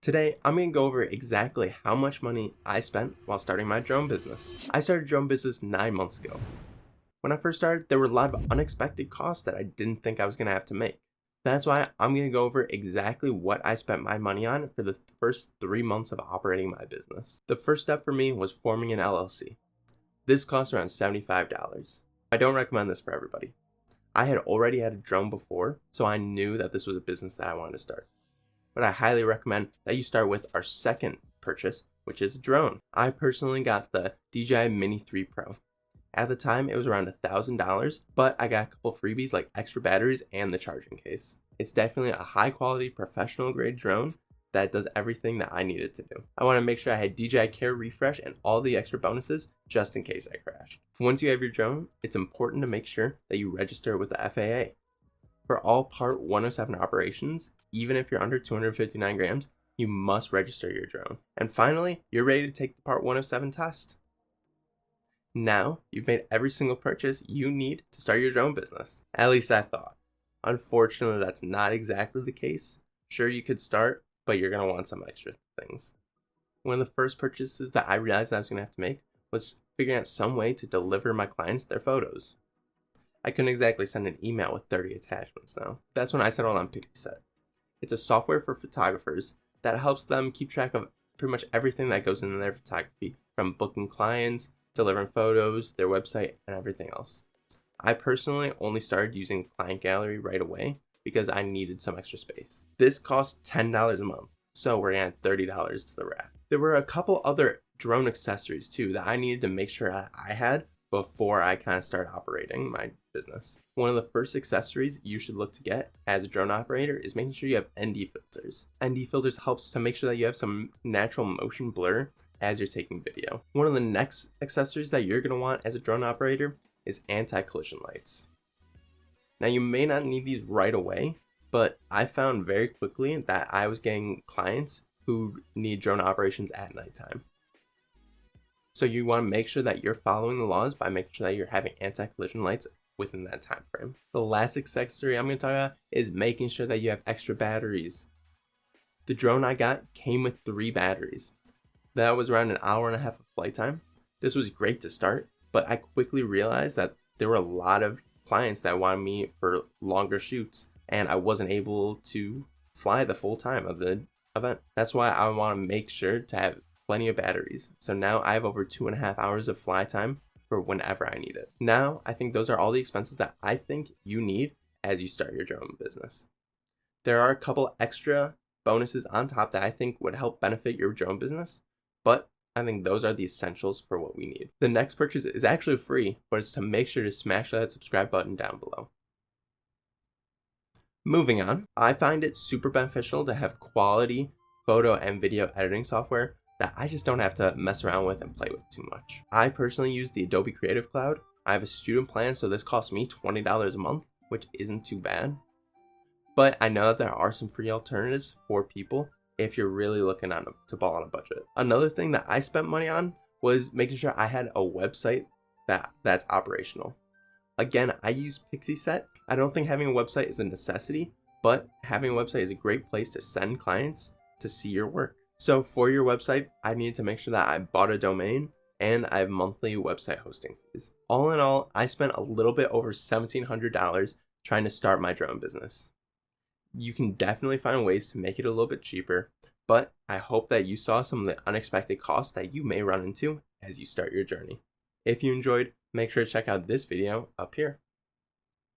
Today, I'm going to go over exactly how much money I spent while starting my drone business. I started a drone business 9 months ago. When I first started, there were a lot of unexpected costs that I didn't think I was going to have to make. That's why I'm going to go over exactly what I spent my money on for the first 3 months of operating my business. The first step for me was forming an LLC. This cost around $75. I don't recommend this for everybody. I had already had a drone before, so I knew that this was a business that I wanted to start. But I highly recommend that you start with our second purchase, which is a drone. I personally got the DJI Mini 3 Pro. At the time, it was around $1,000, but I got a couple freebies like extra batteries and the charging case. It's definitely a high quality professional grade drone that does everything that I needed to do. I want to make sure I had DJI Care refresh and all the extra bonuses just in case I crashed. Once you have your drone, it's important to make sure that you register with the FAA. For all Part 107 operations, even if you're under 259 grams, you must register your drone. And finally, you're ready to take the Part 107 test. Now, you've made every single purchase you need to start your drone business. At least I thought. Unfortunately, that's not exactly the case. Sure, you could start, but you're going to want some extra things. One of the first purchases that I realized I was going to have to make was figuring out some way to deliver my clients their photos. I couldn't exactly send an email with 30 attachments now. That's when I settled on PixieSet. It's a software for photographers that helps them keep track of pretty much everything that goes into their photography, from booking clients, delivering photos, their website, and everything else. I personally only started using Client Gallery right away because I needed some extra space. This costs $10 a month, so we're gonna add $30 to the rack. There were a couple other drone accessories too that I needed to make sure I had before I kind of start operating my business. One of the first accessories you should look to get as a drone operator is making sure you have ND filters. ND filters helps to make sure that you have some natural motion blur as you're taking video. One of the next accessories that you're going to want as a drone operator is anti-collision lights. Now, you may not need these right away, but I found very quickly that I was getting clients who need drone operations at nighttime. So you want to make sure that you're following the laws by making sure that you're having anti-collision lights within that time frame. The last accessory I'm going to talk about is making sure that you have extra batteries. The drone I got came with 3 batteries. That was around an hour and a half of flight time. This was great to start, but I quickly realized that there were a lot of clients that wanted me for longer shoots, and I wasn't able to fly the full time of the event. That's why I want to make sure to have plenty of batteries. So now I have over 2.5 hours of fly time for whenever I need it. Now, I think those are all the expenses that I think you need as you start your drone business. There are a couple extra bonuses on top that I think would help benefit your drone business, but I think those are the essentials for what we need. The next purchase is actually free, but it's to make sure to smash that subscribe button down below. Moving on, I find it super beneficial to have quality photo and video editing software that I just don't have to mess around with and play with too much. I personally use the Adobe Creative Cloud. I have a student plan, so this costs me $20 a month, which isn't too bad. But I know that there are some free alternatives for people if you're really looking to ball on a budget. Another thing that I spent money on was making sure I had a website that's operational. Again, I use PixieSet. I don't think having a website is a necessity, but having a website is a great place to send clients to see your work. So for your website, I needed to make sure that I bought a domain and I have monthly website hosting fees. All in all, I spent a little bit over $1,700 trying to start my drone business. You can definitely find ways to make it a little bit cheaper, but I hope that you saw some of the unexpected costs that you may run into as you start your journey. If you enjoyed, make sure to check out this video up here.